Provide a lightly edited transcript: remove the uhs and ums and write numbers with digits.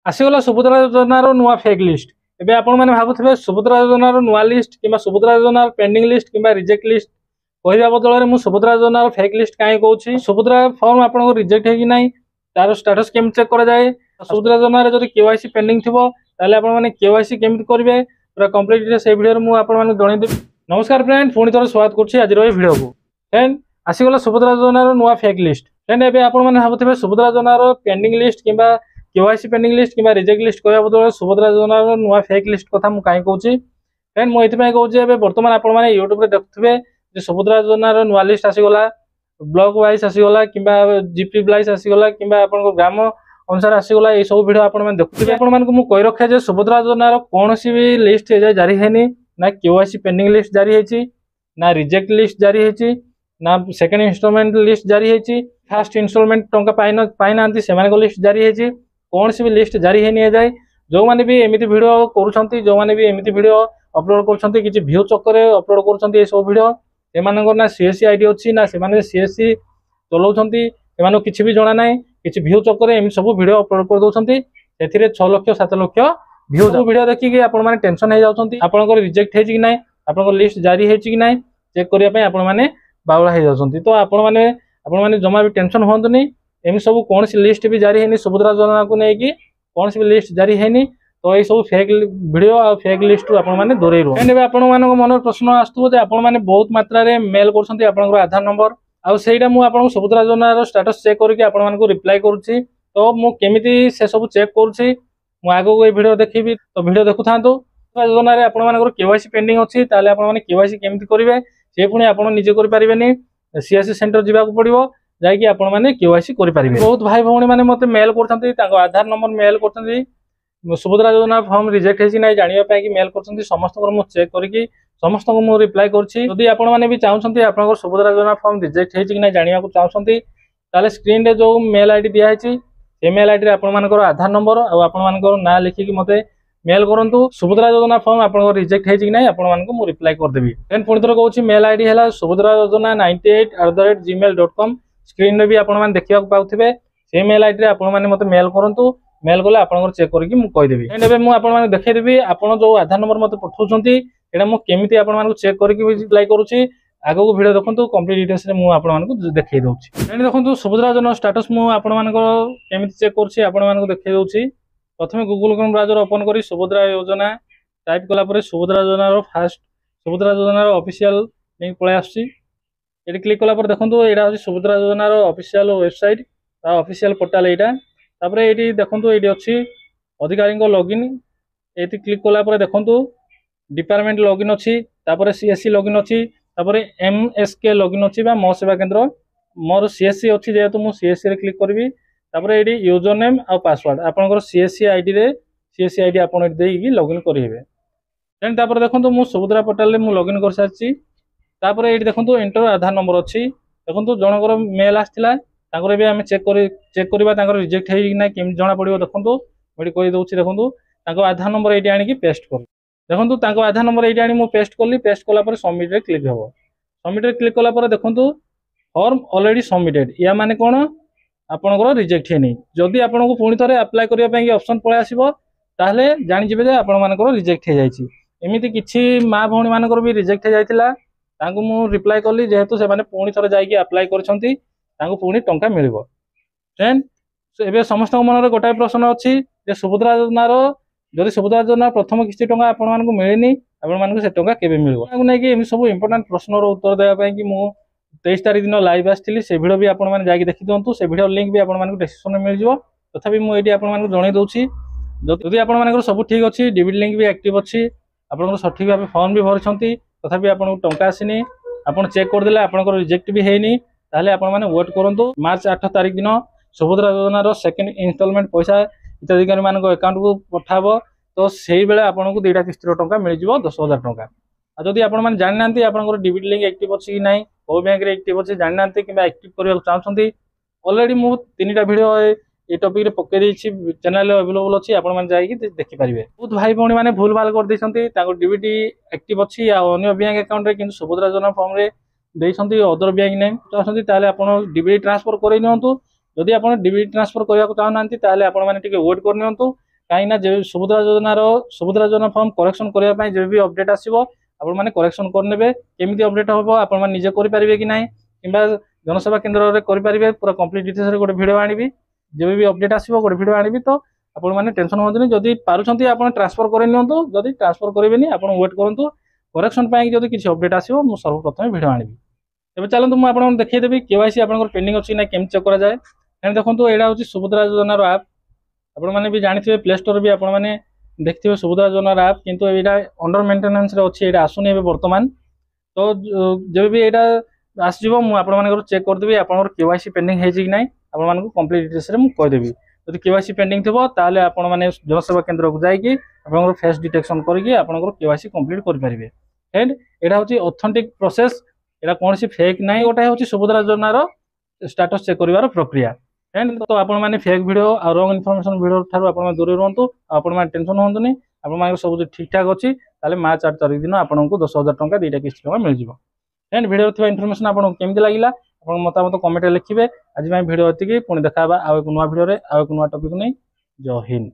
आसीगला सुभद्रा योजनार नुआ fake list. एबे आपण माने भाबुथिबे सुभद्रा योजनार नुआ लिस्ट किंबा सुभद्रा योजनार पेंडिंग लिस्ट किंबा रिजेक्ट लिस्ट कहवा बदल में सुभद्रा योजनार फेक लिस्ट कहीं कहूँ। सुभद्रा फॉर्म आपको रिजेक्ट है कि ना तार स्टेटस केम चेक करा जाए। सुभद्रा योजनार जब केवाईसी पेंडिंग थी ताले आपण माने केवाईसी केमिति करिवे पूरा कंप्लीट डिटेल्स ए वीडियो मु आपण माने जणै देबी। नमस्कार फ्रेंड, पुणी थोड़ा स्वागत करछि आज रो वीडियो को। फ्रेंड आसीगला सुभद्रा योजनार नुआ फेक लिस्ट। फ्रेंड एबे आपण माने भाबुथिबे सुभद्रा योजनार पेंडिंग लिस्ट किंबा केवाईसी पेंडिंग लिस्ट किंबा रिजेक्ट लिस्ट कहवा बदल सुभद्रा योजनार नुआ फेक लिस्ट कथा मु काई कहूँ। फ्रेंड मु एथि कहूँ एबे वर्तमान आपण माने यूट्यूब रे देखुथिबे जे सुभद्रा योजनार नुआ लिस्ट आसीगला ब्लॉक वाइज आसीगला किंबा जीपी वाइज आसीगला किंबा आपण ग्राम अनुसार आसीगला ये सब वीडियो आपण माने देखुथिबे। आपण मानकु मु कहि रखे जे सुभद्रा योजनार कोनोसी भी लिस्ट एजा जारी हेनी, ना केवाईसी पेंडिंग लिस्ट जारी हेची, ना रिजेक्ट लिस्ट जारी हेची, ना सेकंड इंस्टॉलमेंट लिस्ट जारी हेची, फर्स्ट इंस्टॉलमेंट टंका पाई नांती सेमाने को लिस्ट जारी हेची। कोनोसी भी लिस्ट जारी हेनी एजाय। जो माने भी एमिति वीडियो करूछंती, जो माने भी एमिति वीडियो अपलोड करूछंती, किछि व्यू चक्कर अपलोड करूछंती ए सब वीडियो एमानकर ना सीएससी आईडी अछि ना सेमाने सीएससी चलाउछंती, एमानो किछि भी जणा नाही। किछि व्यू चक्कर एमि सब वीडियो अपलोड कर दोछंती, एथिरे 6 लाख 7 लाख व्यू वीडियो देखि के आपण माने टेंशन हे जाउछंती। आपनकर रिजेक्ट हेछि कि नाही, आपनकर लिस्ट जारी हेछि कि नाही चेक करिया पय आपण माने बावळा हे जाउछंती। तो आपण माने जमा भी टेंशन होंतनी। एमि सब कोनसी लिस्ट भी जारी हेनी सुभद्रा योजना को नै कि कोनसी भी लिस्ट जारी हेनी। तो ये सब फेक वीडियो और फेक लिस्ट आपण माने दूरे रहो। एंड आपण मानको मन प्रश्न आस्तु जे आपण माने बहुत मात्रा रे मेल करछंती आपनकर आधार नंबर आ सेटा मु आपण सुभद्रा योजना रो स्टेटस चेक करके आपण मानको रिप्लाई करूची। तो मु केमिति से सब चेक करूची मु आगो को वीडियो देखिबी। तो वीडियो देखु थांतो। योजना रे आपण मानकर केवाईसी पेंडिंग अछि ताले आपण माने केवाईसी केमिति करिवे से पुनी आपण निजे करि परिबेनी। सीएससी सेंटर जिबा को पड़िबो, जाई कि आपण माने केवाईसी करि परिबे। बहुत भाई भौणी माने मते मेल करछंती, ताको आधार नंबर मेल करछंती। सुभद्रा योजना फॉर्म रिजेक्ट है ना जानिया पाई कि मेल करछंती। समस्त को मु चेक करके समस्त को मु रिप्लाई करछि। यदि आपण माने भी चाहछंती आपनकर सुभद्रा योजना फॉर्म रिजेक्ट है कि ना जानिया को चाहछंती ताले स्क्रीन रे जो मेल आईडी दिया है से मेल आईडी रे आपण मानकर आधार नंबर और आपण मानकर ना लिखि कि मते मेल करंतु। सुभद्रा योजना फॉर्म आपनकर रिजेक्ट है कि ना आपण मानको मु रिप्लाई कर देबी। देन पुणी थोर कहूछि मेल आईडी हैला सुभद्रा योजना 98@gmail.com। स्क्रीन रे भी आपण माने देखिया पाउथिबे से मेल आईडी रे आपण माने मते मेल करंतु। मेल गले आपन चेक करके मु कहि देबी। एंड एबे मु आपन माने देखै देबी आपन जो आधार नंबर मते पठौछंती एडा मु केमिति आपन मानको चेक करके भी रिप्लाई करूची। आगो को वीडियो देखंतु कंप्लीट डिटेल्स रे मु आपन मानको देखै दउची। एंड देखंतु सुभद्रा योजना स्टेटस मु आपन मानको केमिति चेक करची आपन मानको देखै दउची। प्रथमे गूगल क्रोम ब्राउजर ओपन करी सुभद्रा योजना टाइप कला परे सुभद्रा योजना रो फर्स्ट सुभद्रा योजना रो ऑफिशियल लिंक पळे आछी। एडी क्लिक कला परे देखंतु एडा होची सुभद्रा योजना रो ऑफिशियल वेबसाइट ता ऑफिशियल पोर्टल एटा। तापरे एटी देखंतु एटी अछि अधिकारी को लॉगिन। एटी क्लिक कला परे देखंतु डिपार्टमेंट लॉगिन अछि, तापरे सीएससी लॉगिन अछि, तापरे एमएसके लॉगिन अछि बा मो सेवा केंद्र। मोर सीएससी अछि जेतु मु सीएससी रे क्लिक करबी। तापरे एटी यूजर नेम आ पासवर्ड आपनकर सीएससी आईडी रे सीएससी आईडी आपन एटी देई लॉगिन करिवे। देन तापरे देखंतु मु सुभद्रा पोर्टल रे मु लॉगिन कर साची। तापरे एटी देखंतु एंटर आधार नंबर अछि। देखंतु जनकर मेल आस्थिला तांकर भी आमे चेक करबा तांकर रिजेक्ट है कि ना केम जणा पड़िबो। देखंतु मोडी कहि दउची। देखंतु तांको आधार नंबर एटी आनी कि पेस्ट कर। देखंतु तांको आधार नंबर एटी आनी मु पेस्ट करली। पेस्ट कला पर सबमिट रे क्लिक हबो। सबमिट रे क्लिक कला पर देखंतु फॉर्म ऑलरेडी सबमिटेड या माने कोन आपनकर रिजेक्ट हेनी। जदि आपनको पुणी थरे अप्लाई करिया पय कि ऑप्शन पळे आसीबो ताहले जानि जिबे जे आपन मानकर रिजेक्ट हे जायछि। एमिति किछि मा भौणी मानकर भी रिजेक्ट हे जायतिला तांको मु रिप्लाई करली जेहेतु से माने पुणी थरे जाई कि अप्लाई करछंती तांको पुणी टंका मिलिबो। फ्रेंड एबे समस्त मन रे गोटाय प्रश्न अछि जे सुभद्रा योजना रो जदि सुभद्रा योजना प्रथम किछि टंका आपन मानको मिलिनी आपन मानको से टंका केबे मिलिबो ताको नै कि एमि सब इंपोर्टेंट प्रश्न रो उत्तर देबा पय कि मु 23 तारिख दिन लाइव आस्थिली। से वीडियो भी आपन माने जाई देखि दंतु। से वीडियो लिंक भी आपन मानको डिस्क्रिप्शन में मिल जिवो। तथापि मु एटी आपन मानको जणै दउची जदि आपन मानको सब ठीक अछि डिबिट लिंक भी एक्टिव अछि आपन सठिक भाबे फॉर्म भी भरछंती तथापि आपन टंका आसीनी आपन चेक कर देले आपन रिजेक्ट भी हेनी ताहले आपण माने वेट करंतु। मार्च 8 तारिख दिन सुभद्रा योजना रो सेकंड इंस्टॉलमेंट पैसा हिताधिकारी मानको अकाउंट को पठाबो। तो सेही बेले आपण को दुईटा किस्ती टंका मिल जिवो 10,000 टंका। आ जदि आपण माने जानि नांती आपण डिबिट लिंक एक्टिव अछि कि नाही ओ बैंक रे एक्टिव अछि जानि नांती किबा एक्टिव करिया चाहछंती ऑलरेडी मु तीनटा वीडियो ए टॉपिक रे पक्के देछि चैनल अवेलेबल अछि आपण माने जाई कि देखि परिबे। बहुत भाई भौणी माने भूल भाल कर दैछंती ताको डीबीटी एक्टिव अछि या अन्य बैंक अकाउंट रे किंतु सुभद्रा योजना फॉर्म रे देइछंती अदर बैंक नेम चाहछंती ताले आपण डीबीटी ट्रांसफर करै नियंतु। जदि आपण डीबीटी ट्रांसफर करिया को चाहनांती ताले आपण माने टिके वेट कर नियंतु। कहीं सुभद्रा योजना फॉर्म करेक्शन करने जब भी अपडेट आसो आपण मैंने करेक्शन करने केमी अपडेट हम आप निजे करेंगे कि ना कि जनसेवा केन्द्र में करेंगे पूरा कंप्लीट डिटेल्स गोटे वीडियो आनी जब भी अपडेट आसो गोटे वीडियो आनी तो आपण मैंने टेंशन होनी जदि पार्टी आप ट्रांसफर कर जदि ट्रांसफर करेंगे आप वेट करूँ करेक्शन जब किसी अपडेट आसो मुझे सर्वप्रथम वीडियो आनी तेज चलते मुझे देखीदेवी केवाईसी आप पेंडिंग अच्छी ना केमी चेक कराए देखो यहाँ हूँ सुभद्रा योजनार आप आपने भी जानते प्ले स्टोर भी आपने देखिए सुभद्रा योजनार आप किंतु यहाँ अंडर मेंटेनेंस अच्छी ये आसुनी बर्तमान तो जब भी यहाँ आसो मुझे चेक करदेवी आप केवाईसी पेंडिंग है कि ना आपको कंप्लीट डिटेल्स मुझे कहीदेवी जब केवाईसी पेंडिंग थी ताले आपण मैंने जनसेवा केन्द्र को जाकि आप फेस डिटेक्शन करके आप केवाईसी कंप्लीट करेंगे एंड यहाँ हूँ ऑथेंटिक प्रोसेस यहाँ कौन सी फेक ना गोटे हूँ सुभद्रा योजनार स्टेटस चेक कर प्रक्रिया एंड तो आप फेक वीडियो और रंग इनफॉरमेशन वीडियो ठार आप दूर रुहतु आपण टेंशन हूँ आप सब ठीक ठाक अच्छी मार्च 8 तारीख दिन आपको 10,000 टंका 2टा किस्त मिल जाए एंड वीडियो थी इनफॉरमेशन आपको केमती लगे आप मतामत कमेंट लिखिए आज वीडियो ये पुणी देखा आउ एक नुआ वीडियो आउ एक नुआ टॉपिक नहीं जय हिंद।